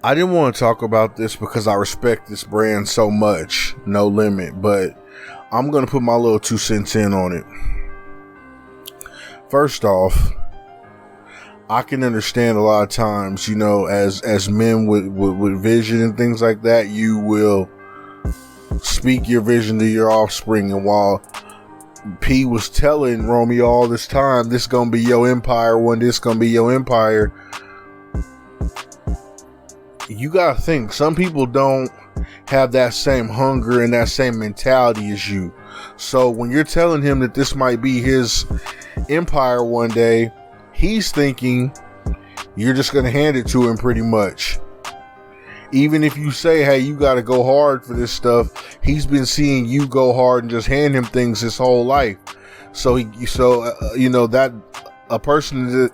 I didn't want to talk about this because I respect this brand so much, No Limit, but I'm going to put my little 2 cents in on it. First off, I can understand a lot of times, as men with vision and things like that, you will speak your vision to your offspring. And while P was telling Romeo all this time, this gonna be your empire, this gonna be your empire, you gotta think, some people don't have that same hunger and that same mentality as you. So when you're telling him that this might be his empire one day, he's thinking you're just gonna hand it to him pretty much. Even if you say, hey, you gotta go hard for this stuff, he's been seeing you go hard and just hand him things his whole life. So that a person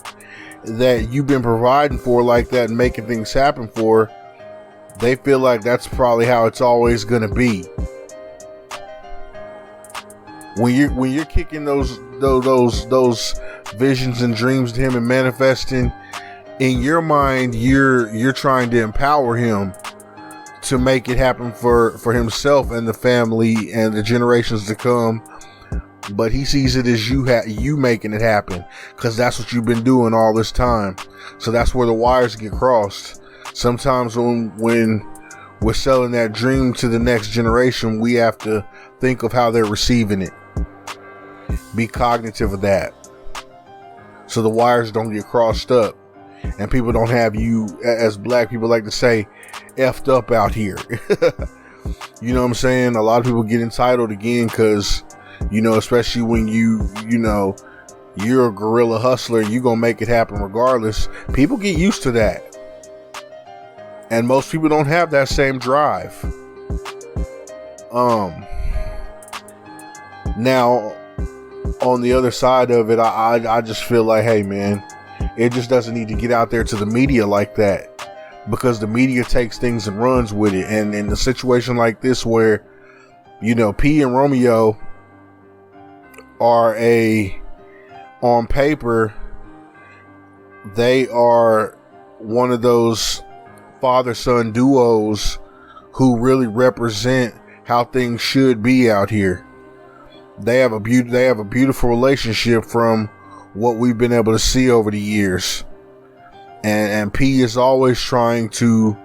that you've been providing for like that and making things happen for, they feel like that's probably how it's always gonna be. When you're kicking those visions and dreams to him and manifesting, in your mind, you're trying to empower him to make it happen for himself and the family and the generations to come. But he sees it as you making it happen, because that's what you've been doing all this time. So that's where the wires get crossed. Sometimes when we're selling that dream to the next generation, we have to think of how they're receiving it. Be cognitive of that, so the wires don't get crossed up and people don't have you, as black people like to say, effed up out here. You know what I'm saying? A lot of people get entitled again because, especially when you're a guerrilla hustler and you're gonna make it happen regardless. People get used to that, and most people don't have that same drive. Now, on the other side of it, I just feel like, hey man, it just doesn't need to get out there to the media like that, because the media takes things and runs with it. And in a situation like this where, P and Romeo are on paper, they are one of those father-son duos who really represent how things should be out here. They have a beautiful relationship from what we've been able to see over the years. And P is always trying to,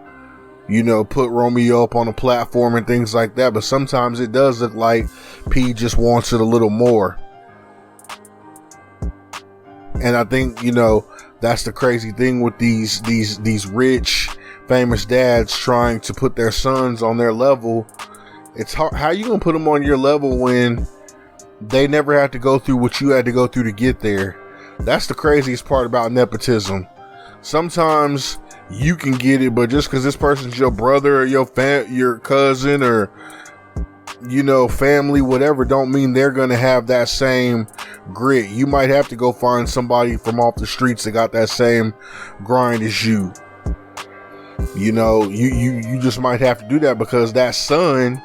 put Romeo up on a platform and things like that. But sometimes it does look like P just wants it a little more. And I think, that's the crazy thing with these rich, famous dads trying to put their sons on their level. It's hard. How you gonna put them on your level when they never had to go through what you had to go through to get there? That's the craziest part about nepotism. Sometimes you can get it, but just because this person's your brother or your cousin or family, whatever, don't mean they're gonna have that same grit. You might have to go find somebody from off the streets that got that same grind as you. You just might have to do that, because that son,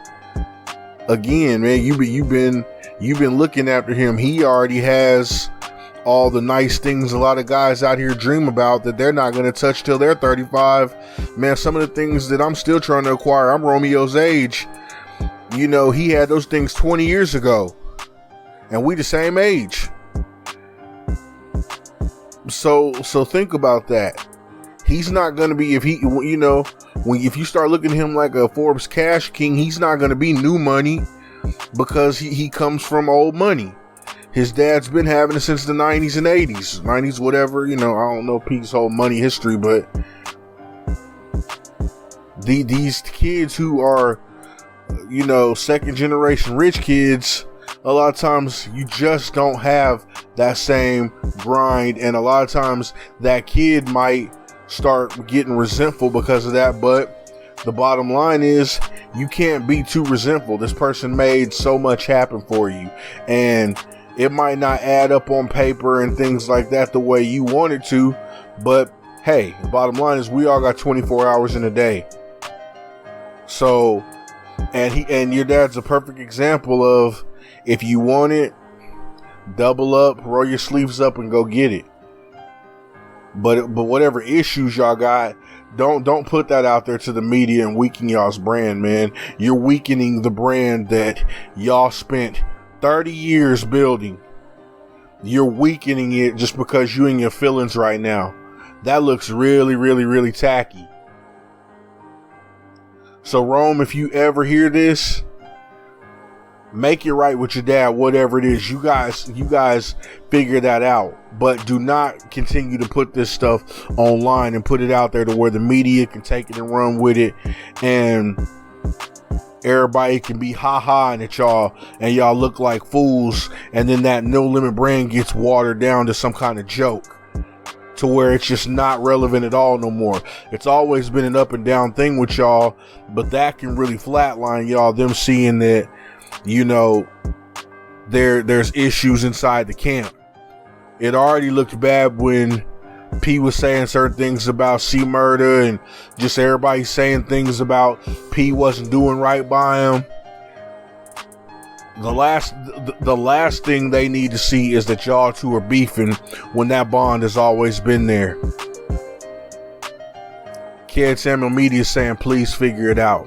again, man, you've been looking after him. He already has all the nice things a lot of guys out here dream about that they're not going to touch till they're 35. Man, some of the things that I'm still trying to acquire, I'm Romeo's age. He had those things 20 years ago, and we the same age. So think about that. He's not going to be, if you start looking at him like a Forbes cash king, he's not going to be new money, because he comes from old money. His dad's been having it since the 90s and 90s, whatever. I don't know Pete's whole money history, but these kids who are, second generation rich kids, a lot of times you just don't have that same grind. And a lot of times that kid might start getting resentful because of that. But the bottom line is, you can't be too resentful. This person made so much happen for you, and it might not add up on paper and things like that the way you want it to, but hey, the bottom line is we all got 24 hours in a day. So, and your dad's a perfect example of, if you want it, double up, roll your sleeves up and go get it. But whatever issues y'all got, don't put that out there to the media and weaken y'all's brand, man. You're weakening the brand that y'all spent 30 years building. You're weakening it just because you in your feelings right now. That looks really, really, really tacky. So Rome, if you ever hear this, make it right with your dad, whatever it is. You guys figure that out. But do not continue to put this stuff online and put it out there to where the media can take it and run with it, and everybody can be ha-haing at y'all, and y'all look like fools, and then that No Limit brand gets watered down to some kind of joke, to where it's just not relevant at all no more. It's always been an up and down thing with y'all, but that can really flatline y'all, them seeing that, you know, there's issues inside the camp. It already looked bad when P was saying certain things about C Murder, and just everybody saying things about P wasn't doing right by him. The last thing they need to see is that y'all two are beefing when that bond has always been there. Kid Samuel Media saying, please figure it out.